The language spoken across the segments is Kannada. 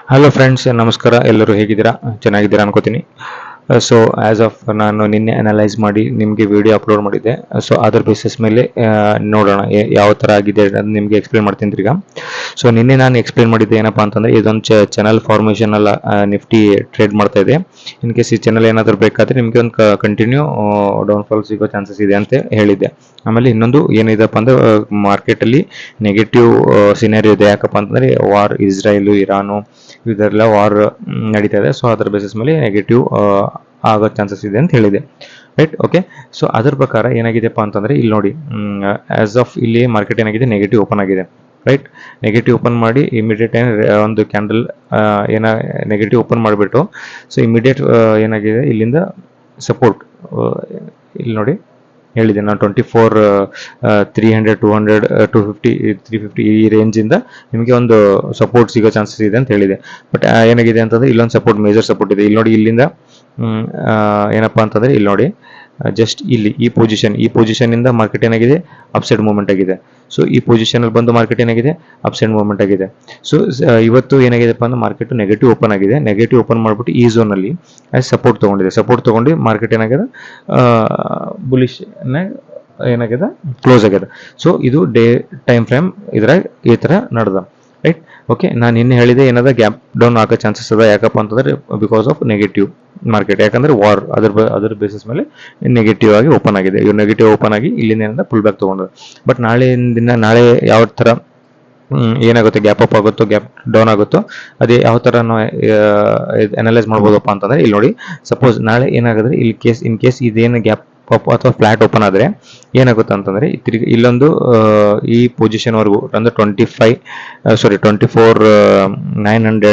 ಹಲೋ ಫ್ರೆಂಡ್ಸ್, ನಮಸ್ಕಾರ. ಎಲ್ಲರೂ ಹೇಗಿದ್ದೀರಾ? ಚೆನ್ನಾಗಿದ್ದೀರಾ ಅನ್ಕೋತೀನಿ. ಸೊ ಆಸ್ ಆಫ್ ನಾನು ನಿನ್ನೆ ಅನಲೈಸ್ ಮಾಡಿ ನಿಮಗೆ ವಿಡಿಯೋ ಅಪ್ಲೋಡ್ ಮಾಡಿದ್ದೆ. ಸೊ ಅದರ ಬೇಸಿಸ್ ಮೇಲೆ ನೋಡೋಣ ಯಾವ ಥರ ಆಗಿದೆ ಅನ್ನೋದು ನಿಮಗೆ ಎಕ್ಸ್ಪ್ಲೇನ್ ಮಾಡ್ತೀನಿ ಈಗ. ಸೊ ನಿನ್ನೆ ನಾನು ಎಕ್ಸ್ಪ್ಲೇನ್ ಮಾಡಿದ್ದೆ ಏನಪ್ಪಾ ಅಂತಂದ್ರೆ, ಇದೊಂದು ಚಾನಲ್ ಫಾರ್ಮೇಷನ್ ಅಲ್ಲ, ನಿಫ್ಟಿ ಟ್ರೇಡ್ ಮಾಡ್ತಾ ಇದೆ. ಇನ್ ಕೇಸ್ ಈ ಚಾನಲ್ ಏನಾದರೂ ಬೇಕಾದ್ರೆ ನಿಮಗೆ ಒಂದು ಕಂಟಿನ್ಯೂ ಡೌನ್ಫಾಲ್ ಸಿಗೋ ಚಾನ್ಸಸ್ ಇದೆ ಅಂತ ಹೇಳಿದ್ದೆ. ಆಮೇಲೆ ಇನ್ನೊಂದು ಏನಿದೆಪ್ಪ ಅಂದ್ರೆ, ಮಾರ್ಕೆಟಲ್ಲಿ ನೆಗೆಟಿವ್ ಸಿನಾರಿಯೋ ಇದೆ. ಯಾಕಪ್ಪ ಅಂತಂದ್ರೆ ವಾರ್, ಇಸ್ರಾಯೇಲು ಇರಾನು ಇದೆಲ್ಲ ವಾರ್ ನಡೀತಾ ಇದೆ. ಸೊ ಅದರ ಬೇಸಿಸ್ ಮೇಲೆ ನೆಗೆಟಿವ್ ಆಗೋ ಚಾನ್ಸಸ್ ಇದೆ ಅಂತ ಹೇಳಿದೆ. Right, okay. ಸೊ ಅದ್ರ ಪ್ರಕಾರ ಏನಾಗಿದೆಪ್ಪ ಅಂತಂದ್ರೆ, ಇಲ್ಲಿ ನೋಡಿ, ಆಸ್ ಆಫ್ ಇಲ್ಲಿ ಮಾರ್ಕೆಟ್ ಏನಾಗಿದೆ, ನೆಗೆಟಿವ್ ಓಪನ್ ಆಗಿದೆ. ರೈಟ್, ನೆಗೆಟಿವ್ ಓಪನ್ ಮಾಡಿ ಇಮಿಡಿಯೇಟ್ ಒಂದು ಕ್ಯಾಂಡಲ್ ಏನ ನೆಗೆಟಿವ್ ಓಪನ್ ಮಾಡಿಬಿಟ್ಟು, ಸೊ ಇಮಿಡಿಯೇಟ್ ಏನಾಗಿದೆ ಇಲ್ಲಿಂದ ಸಪೋರ್ಟ್, ಇಲ್ಲಿ ನೋಡಿ ಹೇಳಿದೆ ನಾನು 24 300 200 250 350 ಈ ರೇಂಜಿಂದ ನಿಮಗೆ ಒಂದು ಸಪೋರ್ಟ್ ಸಿಗೋ ಚಾನ್ಸಸ್ ಇದೆ ಅಂತ ಹೇಳಿದೆ. ಬಟ್ ಏನಾಗಿದೆ ಅಂತಂದ್ರೆ, ಇಲ್ಲೊಂದು ಸಪೋರ್ಟ್, ಮೇಜರ್ ಸಪೋರ್ಟ್ ಇದೆ. ಇಲ್ಲಿ ನೋಡಿ, ಇಲ್ಲಿಂದ ಏನಪ್ಪಾ ಅಂತಂದ್ರೆ, ಇಲ್ಲಿ ನೋಡಿ, ಜಸ್ಟ್ ಇಲ್ಲಿ ಈ ಪೊಸಿಷನ್ ಇಂದ ಮಾರ್ಕೆಟ್ ಏನಾಗಿದೆ, ಅಪ್ಸೈಡ್ ಮೂವ್ಮೆಂಟ್ ಆಗಿದೆ. ಸೊ ಈ ಪೊಸಿಷನ್ ಅಲ್ಲಿ ಬಂದು ಮಾರ್ಕೆಟ್ ಏನಾಗಿದೆ, ಅಪ್ಸೈಡ್ ಮೂವ್ಮೆಂಟ್ ಆಗಿದೆ. ಸೊ ಇವತ್ತು ಏನಾಗಿದೆಪ್ಪ ಅಂದ್ರೆ, ಮಾರ್ಕೆಟ್ ನೆಗೆಟಿವ್ ಓಪನ್ ಆಗಿದೆ. ನೆಗೆಟಿವ್ ಓಪನ್ ಮಾಡಿಬಿಟ್ಟು ಈ ಝೋನ್ ಅಲ್ಲಿ ಸಪೋರ್ಟ್ ತಗೊಂಡಿದೆ. ಸಪೋರ್ಟ್ ತಗೊಂಡು ಮಾರ್ಕೆಟ್ ಏನಾಗಿದೆ, ಬುಲಿಶ್ ಏನಾಗಿದೆ, ಕ್ಲೋಸ್ ಆಗಿದೆ. ಸೊ ಇದು ಡೇ ಟೈಮ್ ಫ್ರೇಮ್ ಇದ್ರಾಗ ಈ ತರ ನಡೆದ. Right, okay. ನಾನು ನಿನ್ನೆ ಹೇಳಿದೆ ಏನದ, ಗ್ಯಾಪ್ ಡೌನ್ ಆಗೋ ಚಾನ್ಸಸ್ ಅದ. ಯಾಕಪ್ಪ ಅಂತಂದ್ರೆ ಬಿಕಾಸ್ ಆಫ್ ನೆಗೆಟಿವ್ ಮಾರ್ಕೆಟ್, ಯಾಕಂದ್ರೆ ವಾರ್, ಅದ್ರ ಬೇಸಿಸ್ ಮೇಲೆ ನೆಗೆಟಿವ್ ಆಗಿ ಓಪನ್ ಆಗಿದೆ. ಇವ್ರು ನೆಗೆಟಿವ್ ಓಪನ್ ಆಗಿ ಇಲ್ಲಿಂದ ಏನಂದ ಫುಲ್ ಬ್ಯಾಕ್ ತಗೊಂಡ್ರು. ಬಟ್ ನಾಳೆ ಯಾವ ತರ ಏನಾಗುತ್ತೆ, ಗ್ಯಾಪ್ ಅಪ್ ಆಗುತ್ತೋ ಗ್ಯಾಪ್ ಡೌನ್ ಆಗುತ್ತೋ, ಅದೇ ಯಾವ ತರ ನಾವು ಅನಲೈಸ್ ಮಾಡ್ಬೋದಪ್ಪ ಅಂತಂದ್ರೆ, ಇಲ್ಲಿ ನೋಡಿ, ಸಪೋಸ್ ನಾಳೆ ಏನಾಗುತ್ತೆ, ಇನ್ ಕೇಸ್ ಇದೇನು ಗ್ಯಾಪ್ ಅಪ್ ಅಥವಾ ಫ್ಲಾಟ್ ಓಪನ್ ಆದ್ರೆ ಏನಾಗುತ್ತೆ ಅಂತಂದ್ರೆ, ತಿರ್ಗಿ ಇಲ್ಲೊಂದು ಈ ಪೊಸಿಷನ್ ವರೆಗೂ ಅಂದ್ರೆ 24,900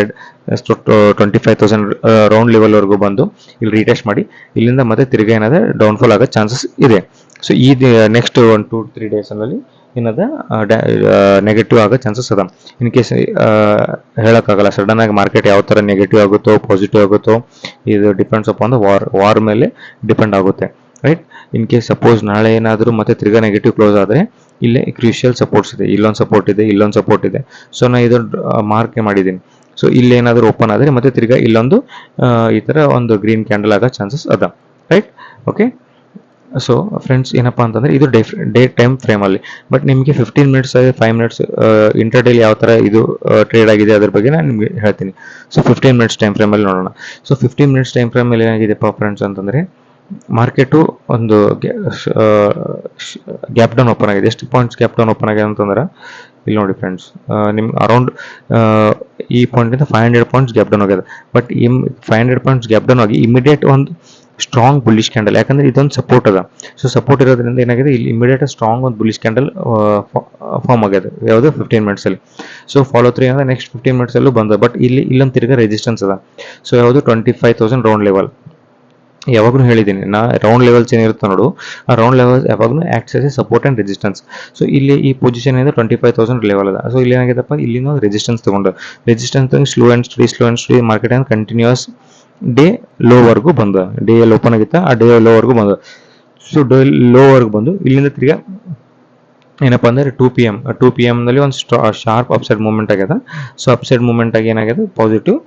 25,000 ರೌಂಡ್ ಲೆವೆಲ್ ವರೆಗೂ ಬಂದು ಇಲ್ಲಿ ರೀಟೆಸ್ಟ್ ಮಾಡಿ ಇಲ್ಲಿಂದ ಮತ್ತೆ ತಿರ್ಗಿ ಏನಾದ್ರೆ ಡೌನ್ಫಾಲ್ ಆಗೋ ಚಾನ್ಸಸ್ ಇದೆ. ಸೊ ಈ ನೆಕ್ಸ್ಟ್ 1-2-3 ಡೇಸ್ ಅಲ್ಲಿ ಏನದ ನೆಗೆಟಿವ್ ಆಗೋ ಚಾನ್ಸಸ್ ಅದ. ಇನ್ ಕೇಸ್ ಹೇಳಕ್ಕಾಗಲ್ಲ, ಸಡನ್ ಆಗಿ ಮಾರ್ಕೆಟ್ ಯಾವ ತರ ನೆಗೆಟಿವ್ ಆಗುತ್ತೋ ಪಾಸಿಟಿವ್ ಆಗುತ್ತೋ, ಇದು ಡಿಪೆಂಡ್ಸ್ ಅಪಾನ್ ದ ವಾರ್ ಮೇಲೆ ಡಿಪೆಂಡ್ ಆಗುತ್ತೆ. ರೈಟ್, ಇನ್ ಕೇಸ್ ಸಪೋಸ್ ನಾಳೆ ಏನಾದರೂ ಮತ್ತೆ ತಿರ್ಗಾ ನೆಗೆಟಿವ್ ಕ್ಲೋಸ್ ಆದರೆ, ಇಲ್ಲೇ ಕ್ರೂಷಿಯಲ್ ಸಪೋರ್ಟ್ಸ್ ಇದೆ, ಇಲ್ಲೊಂದು ಸಪೋರ್ಟ್ ಇದೆ, ಇಲ್ಲೊಂದು ಸಪೋರ್ಟ್ ಇದೆ. ಸೊ ನಾನು ಇದೊಂದು ಮಾರ್ಕ್ ಮಾಡಿದ್ದೀನಿ. ಸೊ ಇಲ್ಲಿ ಏನಾದರೂ ಓಪನ್ ಆದರೆ ಮತ್ತೆ ತಿರ್ಗಾ ಇಲ್ಲೊಂದು ಈ ತರ ಒಂದು ಗ್ರೀನ್ ಕ್ಯಾಂಡಲ್ ಆಗೋ ಚಾನ್ಸಸ್ ಅದ. Right, okay. ಸೊ ಫ್ರೆಂಡ್ಸ್, ಏನಪ್ಪಾ ಅಂತಂದ್ರೆ, ಇದು ಡೇ ಟೈಮ್ ಫ್ರೇಮ್ ಅಲ್ಲಿ. ಬಟ್ ನಿಮಗೆ 15 ಮಿನಿಟ್ಸ್ 5 ಮಿನಿಟ್ಸ್ ಇಂಟರ್ಡೇಲಿ ಯಾವ ತರ ಇದು ಟ್ರೇಡ್ ಆಗಿದೆ ಅದ್ರ ಬಗ್ಗೆ ನಾನು ನಿಮಗೆ ಹೇಳ್ತೀನಿ. ಸೊ 15 ಮಿನಿಟ್ಸ್ ಟೈಮ್ ಫ್ರೇಮ್ ಅಲ್ಲಿ ನೋಡೋಣ. ಸೊ 15 ಮಿನಿಟ್ಸ್ ಟೈಮ್ ಫ್ರೇಮ್ ಅಲ್ಲಿ ಏನಾಗಿದೆಪ್ಪ ಫ್ರೆಂಡ್ಸ್ ಅಂತಂದ್ರೆ, ಮಾರ್ಕೆಟು ಒಂದು ಗ್ಯಾಪ್ ಡೌನ್ ಓಪನ್ ಆಗಿದೆ. ಎಷ್ಟು ಪಾಯಿಂಟ್ಸ್ ಗ್ಯಾಪ್ ಡೌನ್ ಓಪನ್ ಆಗಿದೆ ಅಂತಂದ್ರೆ, ಇಲ್ಲಿ ನೋಡಿ ಫ್ರೆಂಡ್ಸ್, ನಿಮ್ಗೆ ಅರೌಂಡ್ ಈ ಪಾಯಿಂಟ್ ಇಂದ 500 ಪಾಯಿಂಟ್ಸ್ ಗ್ಯಾಪ್ ಡೌನ್ ಆಗಿದೆ. ಬಟ್ 500 ಪಾಯಿಂಟ್ಸ್ ಗ್ಯಾಪ್ ಡೌನ್ ಆಗಿ ಇಮಿಡಿಯೇಟ್ ಒಂದು ಸ್ಟ್ರಾಂಗ್ ಬುಲಿಶ್ ಕ್ಯಾಂಡಲ್, ಯಾಕಂದ್ರೆ ಇದೊಂದು ಸಪೋರ್ಟ್ ಅದ. ಸೊ ಸಪೋರ್ಟ್ ಇರೋದ್ರಿಂದ ಏನಾಗಿದೆ, ಇಲ್ಲಿ ಇಮಿಡಿಯೇಟ್ ಸ್ಟ್ರಾಂಗ್ ಒಂದು ಬುಲಿಶ್ ಕ್ಯಾಂಡಲ್ ಫಾರ್ಮ್ ಆಗಿದೆ. ಯಾವುದು 15 ಮಿನಿಟ್ಸ್ ಅಲ್ಲಿ. ಸೊ ಫಾಲೋ ತ್ರೀ ಅಂದ್ರೆ ನೆಕ್ಸ್ಟ್ 15 ಮಿನಿಟ್ಸ್ ಅಲ್ಲೂ ಬಂದ. ಬಟ್ ಇಲ್ಲೊಂದು ತಿರ್ಗಾ ರೆಸಿಸ್ಟೆನ್ಸ್ ಅದ. ಸೊ ಯಾವುದು 25,000 ರೌಂಡ್ ಲೆವೆಲ್. ಯಾವಾಗಲೂ ಹೇಳಿದ್ದೀನಿ ನಾ, ರೌಂಡ್ ಲೆವೆಲ್ಸ್ ಏನಿರುತ್ತೆ ನೋಡು, ಆ ರೌಂಡ್ ಲೆವೆಲ್ಸ್ ಯಾವಾಗಲೂ acts as A support and resistance. So ಇಲ್ಲಿ ಈ ಪೊಸಿಷನ್ ಇದೆ 25,000 ಲೆವೆಲ್ ಅದ. ಸೊ ಇಲ್ಲಿ ಏನಾಗಿದೆಪ್ಪ, ಇಲ್ಲಿಂದ ರೆಸಿಸ್ಟೆನ್ಸ್ ತಗೊಂಡು slow and steady market and continues day ಲೋವರೆಗೂ ಬಂದ. ಡೇ ಅಲ್ಲಿ ಓಪನ್ ಆಗಿತ್ತ, ಆ ಡೇ ಲೋವರೆಗೂ ಬಂದ. ಸೊ ಡೇ ಲೋವರೆಗೂ ಬಂದು ಇಲ್ಲಿಂದ ತಿರ್ಗಾ ಏನಪ್ಪಾ ಅಂದ್ರೆ 2 PM ನಲ್ಲಿ ಒಂದು ಶಾರ್ಪ್ ಅಪ್ಸೈಡ್ ಮೂವ್ಮೆಂಟ್ ಆಗ್ಯದ. ಸೊ ಅಪ್ಸೈಡ್ ಮೂವ್ಮೆಂಟ್ ಆಗಿ ಏನಾಗಿದೆ, positive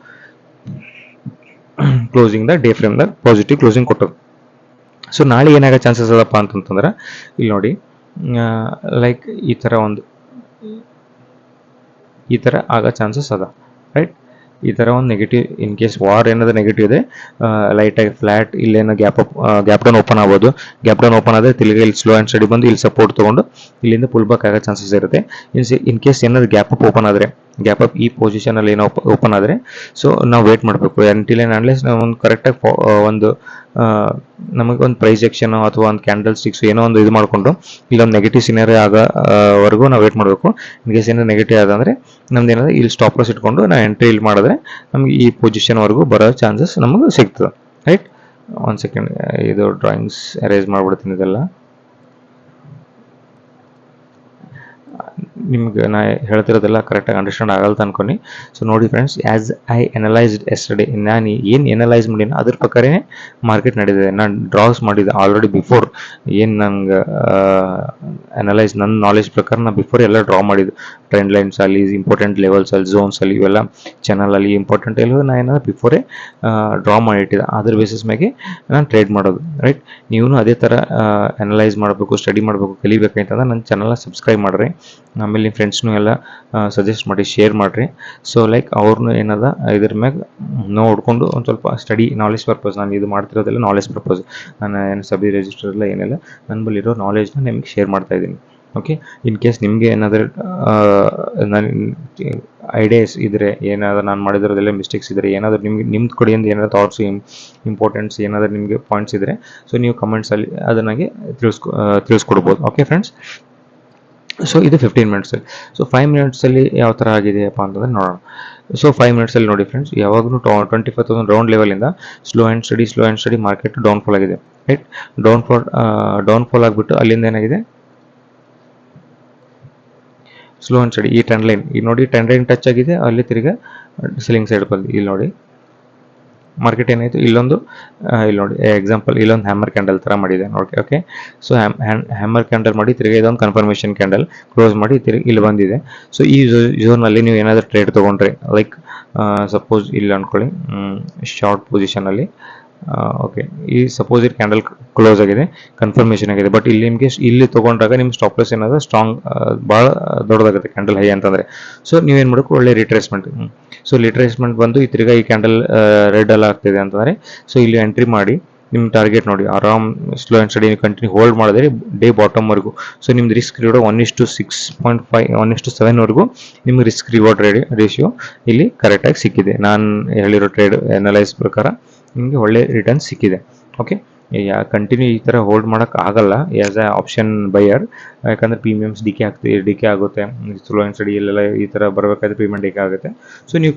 closing the day frame ದಾಗ ಪಾಸಿಟಿವ್ ಕ್ಲೋಸಿಂಗ್ ಕೊಟ್ಟದು. ಸೊ ನಾಳೆ ಏನಾಗೋ ಚಾನ್ಸಸ್ ಅದಪ್ಪ ಅಂತಂತಂದ್ರೆ, ಇಲ್ಲಿ ನೋಡಿ, ಲೈಕ್ ಈ ತರ ಆಗೋ ಚಾನ್ಸಸ್ ಅದ. ರೈಟ್, ಈ ತರ ಒಂದು ನೆಗೆಟಿವ್, ಇನ್ ಕೇಸ್ ವಾರ್ ಏನಾದ್ರು ನೆಗೆಟಿವ್ ಇದೆ, ಲೈಟ್ ಆಗಿ ಫ್ಲಾಟ್ ಇಲ್ಲೇನೋ ಗ್ಯಾಪ್ ಡೌನ್ ಓಪನ್ ಆಗ್ಬೋದು. ಗ್ಯಾಪ್ ಡೌನ್ ಓಪನ್ ಆದರೆ ತಿರ್ಗಿ ಇಲ್ಲಿ ಸ್ಲೋ ಅಂಡ್ ಸ್ಟಡಿ ಬಂದು ಇಲ್ಲಿ ಸಪೋರ್ಟ್ ತಗೊಂಡು ಇಲ್ಲಿಂದ ಪುಲ್ ಬ್ಯಾಕ್ ಆಗೋ ಚಾನ್ಸಸ್ ಇರುತ್ತೆ. ಇನ್ ಕೇಸ್ ಏನಾದ್ರು ಗ್ಯಾಪ್ ಅಪ್ ಓಪನ್ ಆದರೆ, ಗ್ಯಾಪ್ ಅಪ್ ಈ ಪೊಸಿಷನ್ ಅಲ್ಲಿ ಏನೋ ಓಪನ್ ಆದರೆ, ಸೊ ನಾವು ವೇಟ್ ಮಾಡಬೇಕು ಅಂಟಿಲ್ ಅಂಡ್ ಅನ್ಲೆಸ್ ನಾವು ಒಂದು ಕರೆಕ್ಟಾಗಿ ಒಂದು ನಮಗೆ ಒಂದು ಪ್ರೈಸ್ ಆಕ್ಷನ್ ಅಥವಾ ಒಂದು ಕ್ಯಾಂಡಲ್ ಸ್ಟಿಕ್ಸ್ ಏನೋ ಒಂದು ಇದು ಮಾಡಿಕೊಂಡು ಇಲ್ಲೊಂದು ನೆಗೆಟಿವ್ ಸಿನಾರಿ ಆಗೋವರೆಗೂ ನಾವು ವೇಟ್ ಮಾಡಬೇಕು. ಇನ್ ಕೇಸ್ ಏನೋ ನೆಗೆಟಿವ್ ಆದಂದ್ರೆ ನಮ್ದು ಏನಾದ್ರೆ ಇಲ್ಲಿ ಸ್ಟಾಪ್ ಲಾಸ್ ಇಟ್ಕೊಂಡು ನಾವು ಎಂಟ್ರಿ ಇಲ್ಲಿ ಮಾಡಿದ್ರೆ ನಮ್ಗೆ ಈ ಪೊಸಿಷನ್ ವರೆಗೂ ಬರೋ ಚಾನ್ಸಸ್ ನಮಗೆ ಸಿಗ್ತದೆ. ರೈಟ್, ಒಂದು ಸೆಕೆಂಡ್, ಇದು ಡ್ರಾಯಿಂಗ್ಸ್ ಅರೇಂಜ್ ಮಾಡ್ಬಿಡ್ತೀನಿ ಇದೆಲ್ಲ. ನಿಮ್ಗೆ ನಾ ಹೇಳ್ತಿರೋದೆಲ್ಲ ಕರೆಕ್ಟಾಗಿ ಅಂಡರ್ಸ್ಟ್ಯಾಂಡ್ ಆಗಲ್ತ ಅನ್ಕೊನಿ. ಸೊ ನೋಡಿ ಫ್ರೆಂಡ್ಸ್, ಆ್ಯಸ್ ಐ ಎನಲೈಸ್ಡ್ ಎಸ್ಟರ್ಡೇ, ನಾನು ಏನು ಎನಲೈಸ್ ಮಾಡೀನಿ ಅದ್ರ ಪ್ರಕಾರನೇ ಮಾರ್ಕೆಟ್ ನಡೆದಿದೆ. ನಾನು ಡ್ರಾಸ್ ಮಾಡಿದ್ದೆ ಆಲ್ರೆಡಿ ಬಿಫೋರ್, ಏನು ನಂಗೆ ನನ್ನ ನಾಲೆಜ್ ಪ್ರಕಾರ ನಾನು ಬಿಫೋರ್ ಎಲ್ಲ ಡ್ರಾ ಮಾಡಿದ್ದು. ಟ್ರೆಂಡ್ ಲೈನ್ಸ್ ಅಲ್ಲಿ, ಇಂಪಾರ್ಟೆಂಟ್ ಲೆವೆಲ್ಸ್ ಅಲ್ಲಿ, ಝೋನ್ಸ್ ಅಲ್ಲಿ, ಇವೆಲ್ಲ ಚಾನಲ್ ಅಲ್ಲಿ ಇಂಪಾರ್ಟೆಂಟ್ ಎಲ್ಲ ನಾನು ಏನಾದ್ರು ಬಿಫೋರೇ ಡ್ರಾ ಮಾಡಿಟ್ಟಿದ್ದೆ. ಅದ್ರ ಬೇಸಿಸ್ ಮೇಲೆ ನಾನು ಟ್ರೇಡ್ ಮಾಡೋದು. ರೈಟ್, ನೀವು ಅದೇ ಥರ ಅನಲೈಸ್ ಮಾಡಬೇಕು, ಸ್ಟಡಿ ಮಾಡಬೇಕು, ಕಲಿಬೇಕಂತಂದ್ರೆ ನನ್ನ ಚಾನಲ್ನ ಸಬ್ಸ್ಕ್ರೈಬ್ ಮಾಡಿರಿ. ಆಮೇಲೆ ನಿಮ್ಮ ಫ್ರೆಂಡ್ಸ್ನು ಎಲ್ಲ ಸಜೆಸ್ಟ್ ಮಾಡಿ, ಶೇರ್ ಮಾಡಿರಿ. ಸೊ ಲೈಕ್ ಅವ್ರನ್ನೂ ಏನದ ಇದ್ರ ಮ್ಯಾಗ ನೋಡ್ಕೊಂಡು ಒಂದು ಸ್ವಲ್ಪ ಸ್ಟಡಿ, ನಾಲೆಜ್ ಪರ್ಪಸ್, ನಾನು ಇದು ಮಾಡ್ತಿರೋದೆಲ್ಲ ನಾಲೆಜ್ ಪರ್ಪಸ್. ನಾನು ಏನು ಸಬಿ ರಿಜಿಸ್ಟರ್ ಎಲ್ಲ ಏನಿಲ್ಲ, ನನ್ನ ಬಲ್ಲಿರೋ ನಾಲೆಜ್ನ ನಿಮಗೆ ಶೇರ್ ಮಾಡ್ತಾ ಇದ್ದೀನಿ. ಓಕೆ, ಇನ್ ಕೇಸ್ ನಿಮಗೆ ಏನಾದರೂ ನಾನು ಐಡಿಯಾಸ್ ಇದ್ದರೆ, ಏನಾದರೂ ನಾನು ಮಾಡಿದಿರೋದೆಲ್ಲ ಮಿಸ್ಟೇಕ್ಸ್ ಇದ್ದರೆ, ಏನಾದರೂ ನಿಮ್ದು ಕಡೆಯಿಂದ ಏನಾದರೂ ಥಾಟ್ಸ್, ಇಂಪಾರ್ಟೆಂಟ್ಸ್ ಏನಾದರೂ ನಿಮಗೆ ಪಾಯಿಂಟ್ಸ್ ಇದ್ದರೆ, ಸೊ ನೀವು ಕಮೆಂಟ್ಸಲ್ಲಿ ಅದು ನನಗೆ ತಿಳಿಸ್ಕೊಡ್ಬೋದು. ಓಕೆ ಫ್ರೆಂಡ್ಸ್, ಸೊ ಇದು 15 ಮಿನಿಟ್ಸಲ್ಲಿ. ಸೊ 5 ಮಿನಿಟ್ಸಲ್ಲಿ ಯಾವ ಥರ ಆಗಿದೆಯಪ್ಪ ಅಂತಂದರೆ ನೋಡೋಣ. ಸೊ 5 ಮಿನಿಟ್ಸಲ್ಲಿ ನೋಡಿ ಫ್ರೆಂಡ್ಸ್, ಯಾವಾಗಲೂ 25,000 ರೌಂಡ್ ಲೆವೆಲಿಂದ slow and steady market downfall ಆಗಿದೆ. ರೈಟ್, ಡೌನ್ಫಾಲ್ ಆಗಿಬಿಟ್ಟು ಅಲ್ಲಿಂದ ಏನಾಗಿದೆ, ಸ್ಲೋ ಆ್ಯಂಡ್ ಸ್ಟಡಿ ಈ ಟ್ರೆಂಡ್ ಲೈನ್, ಈಗ ನೋಡಿ ಟ್ರೆಂಡ್ ಲೈನ್ ಟಚ್ ಆಗಿದೆ, ಅಲ್ಲಿ ತಿರ್ಗಿ ಸೆಲ್ಲಿಂಗ್ ಸೈಡ್ ಬಂದು ಇಲ್ಲಿ ನೋಡಿ ಮಾರ್ಕೆಟ್ ಏನಾಯಿತು, ಇಲ್ಲಿ ನೋಡಿ ಎಕ್ಸಾಂಪಲ್, ಇಲ್ಲೊಂದು ಹ್ಯಾಮರ್ ಕ್ಯಾಂಡಲ್ ಥರ ಮಾಡಿದೆ ನೋಡಿ. ಓಕೆ, ಸೊ ಹ್ಯಾಮರ್ ಕ್ಯಾಂಡಲ್ ಮಾಡಿ ತಿರ್ಗಿ ಇದೊಂದು ಕನ್ಫರ್ಮೇಷನ್ ಕ್ಯಾಂಡಲ್ ಕ್ಲೋಸ್ ಮಾಡಿ ತಿರ್ಗಿ ಇಲ್ಲಿ ಬಂದಿದೆ. ಸೊ ಈ ಝೋನಲ್ಲಿ ನೀವು ಏನಾದರೂ ಟ್ರೇಡ್ ತೊಗೊಂಡ್ರೆ, ಲೈಕ್ ಸಪೋಸ್ ಇಲ್ಲಿ ಅಂದ್ಕೊಳ್ಳಿ ಶಾರ್ಟ್ ಪೊಸಿಷನಲ್ಲಿ, ಓಕೆ, ಈ ಸಪೋಸ್ ಇದು ಕ್ಯಾಂಡಲ್ ಕ್ಲೋಸ್ ಆಗಿದೆ, ಕನ್ಫರ್ಮೇಷನ್ ಆಗಿದೆ, ಬಟ್ ಇಲ್ಲಿ ನಿಮಗೆ ಇಲ್ಲಿ ತೊಗೊಂಡಾಗ ನಿಮ್ಮ ಸ್ಟಾಪ್ ಲಾಸ್ ಏನಾದರೂ ಸ್ಟ್ರಾಂಗ್, ಭಾಳ ದೊಡ್ಡದಾಗುತ್ತೆ ಕ್ಯಾಂಡಲ್ ಹೈ ಅಂತಂದರೆ. ಸೊ ನೀವೇನು ಮಾಡಬೇಕು, ಒಳ್ಳೆ ರಿಟ್ರೇಸ್ಮೆಂಟ್. ಸೊ ರಿಟ್ರೇಸ್ಮೆಂಟ್ ಬಂದು ಈ ತಿರ್ಗಾ ಈ ಕ್ಯಾಂಡಲ್ ರೆಡ್ ಎಲ್ಲ ಆಗ್ತಿದೆ ಅಂತಂದರೆ, ಸೊ ಇಲ್ಲಿ ಎಂಟ್ರಿ ಮಾಡಿ ನಿಮ್ಮ ಟಾರ್ಗೆಟ್ ನೋಡಿ, ಆರಾಮ್ slow and study continue hold ಮಾಡಿದ್ರೆ ಡೇ ಬಾಟಮ್ವರೆಗೂ. ಸೊ ನಿಮ್ದು ರಿಸ್ಕ್ ರಿವಾರ್ಡ್ 1:6.5, 1:7ವರೆಗೂ ನಿಮ್ಗೆ ರಿಸ್ಕ್ ರಿವಾರ್ಡ್ ರೇಷಿಯೋ ಇಲ್ಲಿ ಕರೆಕ್ಟಾಗಿ ಸಿಕ್ಕಿದೆ. ನಾನು ಹೇಳಿರೋ ಟ್ರೇಡ್ ಅನಲೈಸ್ ಪ್ರಕಾರ ನಿಮಗೆ ಒಳ್ಳೆ ರಿಟರ್ನ್ ಸಿಕ್ಕಿದೆ. ಓಕೆ, ಕಂಟಿನ್ಯೂ ಈ ಥರ ಹೋಲ್ಡ್ ಮಾಡೋಕ್ಕೆ ಆಗಲ್ಲ ಆ್ಯಸ್ ಎ ಆಪ್ಷನ್ ಬೈಯರ್, ಯಾಕಂದರೆ ಪ್ರೀಮಿಯಮ್ಸ್ ಡಿಕೆ ಆಗುತ್ತೆ. ಸ್ಲೋ ಆ್ಯಂಡ್ ಸ್ಟಡಿ ಇಲ್ಲೆಲ್ಲ ಈ ಥರ ಬರಬೇಕಾದ್ರೆ ಪೇಮೆಂಟ್ ಡಿಕೆ ಆಗುತ್ತೆ. ಸೊ ನೀವು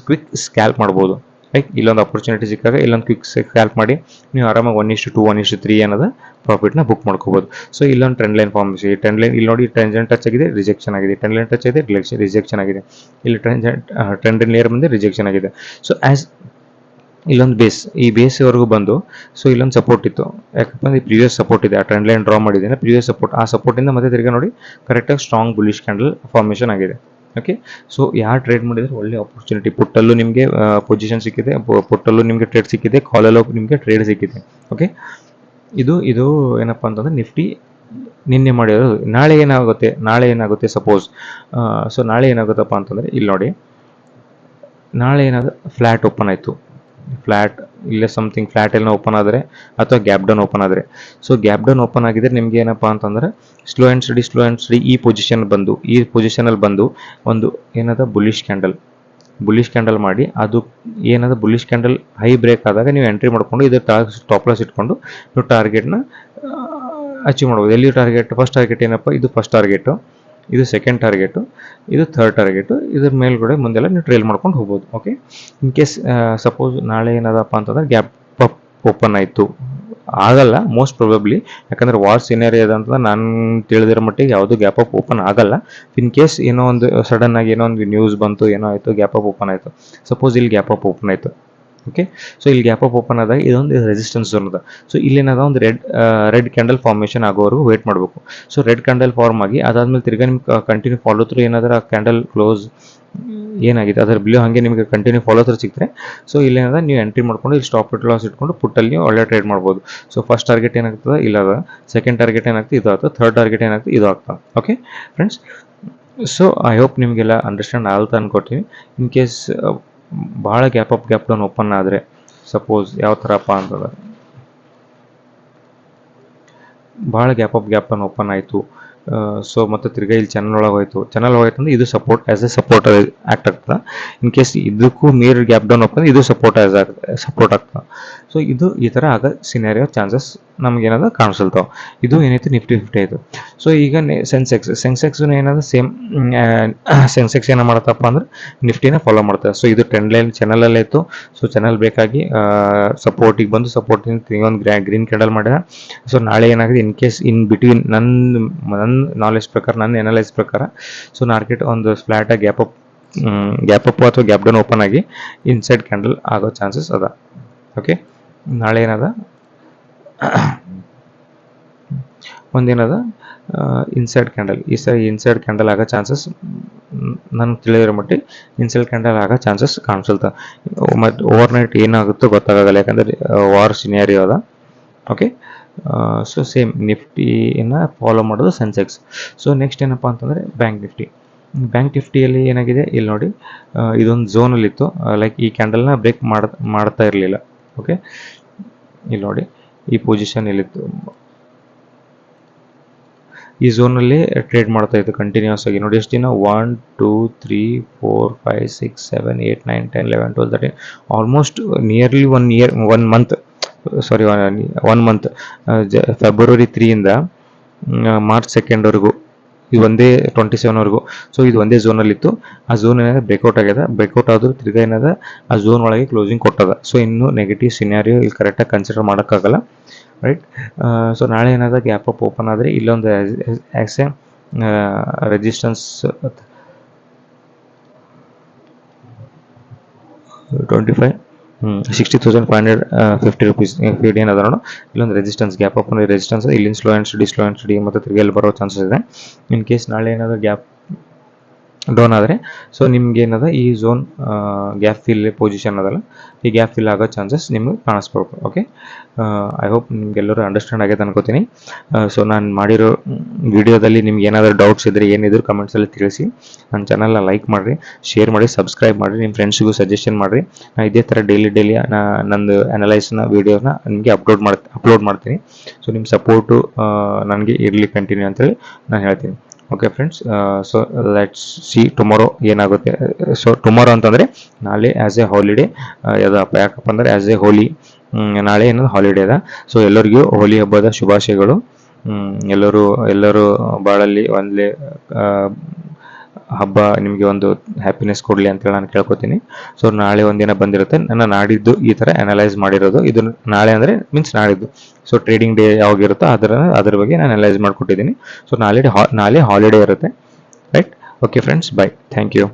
ಕ್ವಿಕ್ ಸ್ಕ್ಯಾಲ್ಪ್ ಮಾಡ್ಬೋದು. ರೈಟ್, ಇಲ್ಲೊಂದು ಅಪರ್ಚುನಿಟಿ ಸಿಕ್ಕಾಗ ಇಲ್ಲೊಂದು ಕ್ವಿಕ್ ಸ್ಕ್ಯಾಲ್ಪ್ ಮಾಡಿ ನೀವು ಆರಾಮಾಗಿ 1:2, 1:3 ಅನ್ನೋದು ಪ್ರಾಫಿಟ್ನ ಬುಕ್ ಮಾಡ್ಕೋಬೋದು. ಸೊ ಇಲ್ಲೊಂದು ಟ್ರೆಂಡ್ ಲೈನ್ ಫಾರ್ಮೇಷನ್, ಈ ಟ್ರೆಂಡ್ ಲೈನ್ ಇಲ್ಲಿ ನೋಡಿ, ಟ್ರೆಂಡ್ ಲೈನ್ ಟಚ್ ಆಗಿದೆ, ರಿಜೆಕ್ಷನ್ ಆಗಿದೆ, ಟ್ರೆಂಡ್ ಲೈನ್ ಟಚ್ ಆಗಿದೆ, ರಿಜೆಕ್ಷನ್ ಆಗಿದೆ, ಇಲ್ಲಿ ಟ್ರೆಂಡ್ ಲೇಯರ್ ಬಂದು ರಿಜೆಕ್ಷನ್ ಆಗಿದೆ. ಸೊ ಆ್ಯಸ್ ಇಲ್ಲೊಂದು ಈ ಬೇಸ್ವರೆಗೂ ಬಂದು, ಸೊ ಇಲ್ಲೊಂದು ಸಪೋರ್ಟ್ ಇತ್ತು, ಯಾಕಂದ್ರೆ ಈ ಪ್ರೀವಿಯಸ್ ಸಪೋರ್ಟ್ ಇದೆ, ಆ ಟ್ರೆಂಡ್ ಲೈನ್ ಡ್ರಾ ಮಾಡಿದ್ದೇನೆ, ಪ್ರೀವಿಯಸ್ ಸಪೋರ್ಟ್, ಆ ಸಪೋರ್ಟಿಂದ ಮತ್ತೆ ತಿರ್ಗಿ ನೋಡಿ ಕರೆಕ್ಟಾಗಿ ಸ್ಟ್ರಾಂಗ್ ಬುಲಿಶ್ ಕ್ಯಾಂಡಲ್ ಫಾರ್ಮೇಷನ್ ಆಗಿದೆ. ಓಕೆ, ಸೊ ಯಾರು ಟ್ರೇಡ್ ಮಾಡಿದ್ರೆ ಒಳ್ಳೆ ಆಪರ್ಚುನಿಟಿ, ಪುಟ್ಟಲ್ಲೂ ನಿಮಗೆ ಪೊಸಿಷನ್ ಸಿಕ್ಕಿದೆ, ಪುಟ್ಟಲ್ಲೂ ನಿಮಗೆ ಟ್ರೇಡ್ ಸಿಕ್ಕಿದೆ, ಕಾಲಲ್ಲೂ ನಿಮಗೆ ಟ್ರೇಡ್ ಸಿಕ್ಕಿದೆ. ಓಕೆ, ಇದು ಏನಪ್ಪ ಅಂತಂದರೆ ನಿಫ್ಟಿ ನಿನ್ನೆ ಮಾಡಿರೋದು. ನಾಳೆ ಏನಾಗುತ್ತೆ ಸಪೋಸ್, ಸೊ ನಾಳೆ ಏನಾಗುತ್ತಪ್ಪ ಅಂತಂದರೆ ಇಲ್ಲಿ ನೋಡಿ, ನಾಳೆ ಏನಾದರೂ ಫ್ಲ್ಯಾಟ್ ಓಪನ್ ಆಯಿತು, ಫ್ಲ್ಯಾಟ್ ಇಲ್ಲೇ ಸಮಥಿಂಗ್ ಫ್ಲ್ಯಾಟ್ ಎಲ್ಲ ಓಪನ್ ಆದರೆ, ಅಥವಾ ಗ್ಯಾಪ್ ಡೌನ್ ಓಪನ್ ಆದರೆ, ಸೊ ಗ್ಯಾಪ್ ಡೌನ್ ಓಪನ್ ಆಗಿದ್ರೆ ನಿಮ್ಗೆ ಏನಪ್ಪ ಅಂತಂದರೆ ಸ್ಲೋ ಆ್ಯಂಡ್ ಸ್ಟಡಿ ಈ ಪೊಸಿಷನಲ್ಲಿ ಬಂದು ಒಂದು ಏನದ ಬುಲಿಶ್ ಕ್ಯಾಂಡಲ್ ಮಾಡಿ, ಅದು ಏನದ ಬುಲಿಶ್ ಕ್ಯಾಂಡಲ್ ಹೈ ಬ್ರೇಕ್ ಆದಾಗ ನೀವು ಎಂಟ್ರಿ ಮಾಡ್ಕೊಂಡು ಇದರ ಸ್ಟಾಪ್ ಲಾಸ್ ಇಟ್ಕೊಂಡು ನೀವು ಟಾರ್ಗೆಟ್ನ ಅಚೀವ್ ಮಾಡ್ಬೋದು. ಎಲ್ಲಿ ಟಾರ್ಗೆಟ್, ಫಸ್ಟ್ ಟಾರ್ಗೆಟ್ ಏನಪ್ಪ, ಇದು ಫಸ್ಟ್ ಟಾರ್ಗೆಟು, ಇದು ಸೆಕೆಂಡ್ ಟಾರ್ಗೆಟು, ಇದು ಥರ್ಡ್ ಟಾರ್ಗೆಟು, ಇದ್ರ ಮೇಲ್ಗಡೆ ಮುಂದೆಲ್ಲ ನೀವು ಟ್ರೇಲ್ ಮಾಡ್ಕೊಂಡು ಹೋಗ್ಬೋದು. ಓಕೆ, ಇನ್ ಕೇಸ್ ಸಪೋಸ್ ನಾಳೆ ಏನದಪ್ಪ ಅಂತಂದ್ರೆ ಗ್ಯಾಪ್ ಅಪ್ ಓಪನ್ ಆಯಿತು, ಆಗಲ್ಲ ಮೋಸ್ಟ್ ಪ್ರೊಬಬ್ಲಿ, ಯಾಕಂದರೆ ವಾರ್ ಸಿನಾರಿಯೋ ಅಂತಂದ್ರೆ ನಾನು ತಿಳಿದಿರೋ ಮಟ್ಟಿಗೆ ಯಾವುದು ಗ್ಯಾಪ್ ಅಪ್ ಓಪನ್ ಆಗಲ್ಲ. ಇನ್ ಕೇಸ್ ಏನೋ ಒಂದು ಸಡನ್ ಆಗಿ ಏನೋ ಒಂದು ನ್ಯೂಸ್ ಬಂತು, ಏನೋ ಆಯಿತು, ಗ್ಯಾಪ್ ಅಪ್ ಓಪನ್ ಆಯಿತು, ಸಪೋಸ್ ಇಲ್ಲಿ ಗ್ಯಾಪ್ ಅಪ್ ಓಪನ್ ಆಯಿತು. ಓಕೆ, ಸೊ ಇಲ್ಲಿ ಗ್ಯಾಪ್ ಅಪ್ ಓಪನ್ ಆದಾಗ ಇದೊಂದು ರೆಸಿಸ್ಟೆನ್ಸ್ ಝೋನ್ ಅದ. ಸೊ ಇಲ್ಲೇನಾದ ಒಂದು ರೆಡ್ ಕ್ಯಾಂಡಲ್ ಫಾರ್ಮೇಷನ್ ಆಗೋವರೆಗೂ ವೇಟ್ ಮಾಡಬೇಕು. ಸೊ ರೆಡ್ ಕ್ಯಾಂಡಲ್ ಫಾರ್ಮ್ ಆಗಿ ಅದಾದ್ಮೇಲೆ ತಿರ್ಗಾ ನಿಮ್ಗೆ ಕಂಟಿನ್ಯೂ ಫಾಲೋ ಥ್ರೂ ಏನಾದರೂ ಆ ಕ್ಯಾಂಡಲ್ ಕ್ಲೋಸ್ ಏನಾಗಿದೆ ಅದರ ಬಿಲೋ ಹಾಗೆ ನಿಮಗೆ ಕಂಟಿನ್ಯೂ ಫಾಲೋ ಥ್ರೂ ಸಿಗ್ತಾರೆ. ಸೊ ಇಲ್ಲೇನಾದ ನೀವು ಎಂಟ್ರಿ ಮಾಡ್ಕೊಂಡು ಇಲ್ಲಿ ಸ್ಟಾಪ್ ಲಾಸ್ ಇಟ್ಕೊಂಡು ಪುಟ್ಟಲ್ಲಿ ನೀವು ಒಳ್ಳೆ ಟ್ರೇಡ್ ಮಾಡ್ಬೋದು. ಸೊ ಫಸ್ಟ್ ಟಾರ್ಗೆಟ್ ಏನಾಗ್ತದೆ ಇಲ್ಲದ, ಸೆಕೆಂಡ್ ಟಾರ್ಗೆಟ್ ಏನಾಗ್ತದೆ ಇದು ಆಗ್ತದೆ, ಥರ್ಡ್ ಟಾರ್ಗೆಟ್ ಏನಾಗ್ತದೆ ಇದು ಆಗ್ತದೆ. Okay friends, so I hope ನಿಮಗೆಲ್ಲ ಅಂಡರ್ಸ್ಟ್ಯಾಂಡ್ ಆಗುತ್ತೆ ಅನ್ಕೊಡ್ತೀನಿ. ಇನ್ ಕೇಸ್ ಭಾಳ ಗ್ಯಾಪ್ ಡೌನ್ ಓಪನ್ ಆದರೆ, ಸಪೋಸ್ ಯಾವ ಥರಪ್ಪ ಅಂತಂದ್ರೆ ಭಾಳ ಗ್ಯಾಪ್ ಡೌನ್ ಓಪನ್ ಆಯಿತು, ಸೊ ಮತ್ತು ತಿರ್ಗಾ ಇಲ್ಲಿ ಚಾನಲ್ ಒಳಗೆ ಹೋಯ್ತು ಅಂದ್ರೆ ಇದು support as A support act ಆಗ್ತದೆ. ಇನ್ ಕೇಸ್ ಇದಕ್ಕೂ ಮೀರ್ ಗ್ಯಾಪ್ ಡೌನ್ ಓಪನ್ ಇದು ಸಪೋರ್ಟ್ ಆಗ್ತದೆ. ಸೊ ಇದು ಈ ಥರ ಆಗ ಸಿನಾರಿಯೋ ಚಾನ್ಸಸ್ ನಮಗೇನಾದ್ರು ಕಾಣಿಸ್ತಾವೆ. ಇದು ಏನೈತೆ ನಿಫ್ಟಿ 50 ಆಯಿತು. ಸೊ ಈಗ ಸೆನ್ಸೆಕ್ಸ್ ಏನಾದ್ರು ಸೇಮ್ ಸೆನ್ಸೆಕ್ಸ್ ಏನು ಮಾಡತ್ತಪ್ಪ ಅಂದ್ರೆ ನಿಫ್ಟಿನ ಫಾಲೋ ಮಾಡ್ತಾರೆ. ಸೊ ಇದು ಟ್ರೆಂಡ್ ಲೈನ್ ಚಾನಲಲ್ಲೇ ಇತ್ತು. ಸೊ ಚಾನಲ್ ಬೇಕಾಗಿ ಸಪೋರ್ಟಿಗೆ ಬಂದು ಸಪೋರ್ಟಿಂದ ಒಂದು ಗ್ರೀನ್ ಕ್ಯಾಂಡಲ್ ಮಾಡಿದ. ಸೊ ನಾಳೆ ಏನಾಗಿದೆ ಇನ್ ಕೇಸ್ ಇನ್ ಬಿಟ್ವೀನ್ ನನ್ನ ನಾಲೆಜ್ ಪ್ರಕಾರ, ನನ್ನ ಅನಲೈಸ್ ಪ್ರಕಾರ, ಸೊ ಮಾರ್ಕೆಟ್ ಒಂದು ಫ್ಲಾಟಾಗಿ ಗ್ಯಾಪ್ ಅಪ್ ಅಥವಾ ಗ್ಯಾಪ್ ಡೌನ್ ಓಪನ್ ಆಗಿ ಇನ್ಸೈಡ್ ಕ್ಯಾಂಡಲ್ ಆಗೋ ಚಾನ್ಸಸ್ ಅದ. ಓಕೆ, ನಾಳೆ ಏನದ ಒಂದೇನದ ಇನ್ಸೈಡ್ ಕ್ಯಾಂಡಲ್, ಇನ್ಸೈಡ್ ಕ್ಯಾಂಡಲ್ ಆಗೋ ಚಾನ್ಸಸ್ ನಾನು ತಿಳಿದಿರೋ ಮಟ್ಟಿಗೆ ಇನ್ಸೈಡ್ ಕ್ಯಾಂಡಲ್ ಆಗೋ ಚಾನ್ಸಸ್ ಕಾಣಿಸುತ್ತೆ. ಮತ್ತು ಓವರ್ ನೈಟ್ ಏನಾಗುತ್ತೋ ಗೊತ್ತಾಗಲ್ಲ, ಯಾಕಂದರೆ ವಾರ್ ಸಿನಾರಿಯೋ ಅದ. ಓಕೆ, ಸೊ ಸೇಮ್ ನಿಫ್ಟಿನ ಫಾಲೋ ಮಾಡೋದು ಸೆನ್ಸೆಕ್ಸ್. ಸೊ ನೆಕ್ಸ್ಟ್ ಏನಪ್ಪ ಅಂತಂದರೆ ಬ್ಯಾಂಕ್ ನಿಫ್ಟಿಯಲ್ಲಿ ಏನಾಗಿದೆ ಇಲ್ಲಿ ನೋಡಿ, ಇದೊಂದು ಝೋನಲ್ಲಿತ್ತು. ಲೈಕ್ ಈ ಕ್ಯಾಂಡಲ್ನ ಬ್ರೇಕ್ ಮಾಡ್ತಾ ಇರಲಿಲ್ಲ. ಓಕೆ, ಇಲ್ಲಿ ನೋಡಿ ಈ ಪೊಸಿಷನ್ ಇಲ್ಲಿತ್ತು, ಈ ಝೋನಲ್ಲಿ ಟ್ರೇಡ್ ಮಾಡ್ತಾ ಇತ್ತು ಕಂಟಿನ್ಯೂಸ್ ಆಗಿ. ನೋಡಿ ಎಷ್ಟು ದಿನ, 1 2 3 4 5 6 7 8 9 10 11 12 13 almost nearly 1 month February 3 March 2 ಇದು ಒಂದೇ 27 ಸೊ ಇದು ಒಂದೇ ಝೋನಲ್ಲಿತ್ತು. ಆ ಝೋನ್ ಏನಾದ್ರೆ ಬ್ರೇಕ್ಔಟ್ ಆಗ್ಯದ. ಬ್ರೇಕ್ಔಟ್ ಆದರೂ ತಿರ್ಗಾ ಏನದ ಆ ಝೋನ್ ಒಳಗೆ ಕ್ಲೋಸಿಂಗ್ ಕೊಟ್ಟದ. ಸೊ ಇನ್ನು ನೆಗೆಟಿವ್ ಸಿನಾರಿಯೋ ಇಲ್ಲಿ ಕರೆಕ್ಟಾಗಿ ಕನ್ಸಿಡರ್ ಮಾಡೋಕ್ಕಾಗಲ್ಲ, ರೈಟ್. ಸೊ ನಾಳೆ ಏನಾದ ಗ್ಯಾಪ್ ಅಪ್ ಓಪನ್ ಆದರೆ ಇಲ್ಲೊಂದು ಆ್ಯಸ್ ಎ ರೆಸಿಸ್ಟೆನ್ಸ್ 60,550 rupees ಏನದ ನೋಡು, ಇಲ್ಲೊಂದು ರೆಸಿಸ್ಟೆನ್ಸ್ ಗ್ಯಾಪ್ ಅಪ್ ರೆಸಿಸ್ಟೆನ್ಸ್, ಇಲ್ಲಿಂದ ಸ್ಲೋ ಆ್ಯಂಡ್ ಸ್ಟಡಿ ಮತ್ತು ತಿರ್ಗಿ ಅಲ್ಲಿ ಬರೋ ಚಾನ್ಸಸ್ ಇದೆ. ಇನ್ ಕೇಸ್ ನಾಳೆ ಏನಾದರೂ ಗ್ಯಾಪ್ ಡೌನ್ ಆದರೆ ಸೊ ನಿಮ್ಗೆ ಏನದ ಈ ಝೋನ್ ಗ್ಯಾಪ್ ಫಿಲ್ ಪೊಸಿಷನ್ ಅದಲ್ಲ, ಈ ಗ್ಯಾಪ್ ಫಿಲ್ ಆಗೋ ಚಾನ್ಸಸ್ ನಿಮಗೆ ಕಾಣಿಸ್ಬೇಕು. ಓಕೆ, ಐ ಹೋಪ್ ನಿಮ್ಗೆಲ್ಲರೂ ಅಂಡರ್ಸ್ಟ್ಯಾಂಡ್ ಆಗೈತೆ ಅನ್ಕೋತೀನಿ. ಸೊ ನಾನು ಮಾಡಿರೋ ವಿಡಿಯೋದಲ್ಲಿ ನಿಮ್ಗೆ ಏನಾದರೂ ಡೌಟ್ಸ್ ಇದ್ದರೆ ಏನಿದ್ರು ಕಮೆಂಟ್ಸಲ್ಲಿ ತಿಳಿಸಿ. ನನ್ನ ಚಾನಲ್ನ ಲೈಕ್ ಮಾಡಿರಿ, ಶೇರ್ ಮಾಡಿ, ಸಬ್ಸ್ಕ್ರೈಬ್ ಮಾಡಿರಿ, ನಿಮ್ಮ ಫ್ರೆಂಡ್ಸಿಗೂ ಸಜೆಷನ್ ಮಾಡಿರಿ. ನಾನು ಇದೇ ಥರ ಡೈಲಿ ನಂದು ಅನಲೈಸ್ನ ವೀಡಿಯೋನ ನಿಮಗೆ ಅಪ್ಲೋಡ್ ಮಾಡ್ತೀನಿ. ಸೊ ನಿಮ್ಮ ಸಪೋರ್ಟು ನನಗೆ ಇರಲಿ ಕಂಟಿನ್ಯೂ ಅಂತೇಳಿ ನಾನು ಹೇಳ್ತೀನಿ. Okay friends, so let's see tomorrow ಏನಾಗುತ್ತೆ. ಸೊ ಟುಮಾರೋ ಅಂತಂದರೆ ನಾಳೆ ಆ್ಯಸ್ ಎ ಹಾಲಿಡೇ ಯಾವುದಪ್ಪ, ಯಾಕಪ್ಪ ಅಂದರೆ ಆ್ಯಸ್ ಎ ಹೋಲಿ, ನಾಳೆ ಏನದು ಹಾಲಿಡೇ ಅದ. ಸೊ ಎಲ್ಲರಿಗೂ ಹೋಲಿ ಹಬ್ಬದ ಶುಭಾಶಯಗಳು. ಎಲ್ಲರೂ ಬಾಳಲ್ಲಿ ಒಂದೇ ಹಬ್ಬ ನಿಮಗೆ ಒಂದು ಹ್ಯಾಪಿನೆಸ್ ಕೊಡಲಿ ಅಂತೇಳಿ ನಾನು ಕೇಳ್ಕೊತೀನಿ. ಸೊ ನಾಳೆ ಒಂದಿನ ಬಂದಿರುತ್ತೆ, ನನ್ನ ನಾಡಿದ್ದು ಈ ಥರ ಅನಲೈಸ್ ಮಾಡಿರೋದು. ಇದು ನಾಳೆ ಅಂದರೆ ಮೀನ್ಸ್ ನಾಡಿದ್ದು. ಸೊ ಟ್ರೇಡಿಂಗ್ ಡೇ ಯಾವಾಗಿರುತ್ತೋ ಅದ್ರ ಬಗ್ಗೆ ನಾನು ಅನಲೈಸ್ ಮಾಡಿಕೊಟ್ಟಿದ್ದೀನಿ. ಸೊ ನಾಳೆ ಹಾಲಿಡೇ ಇರುತ್ತೆ, right. Okay friends, bye, thank you.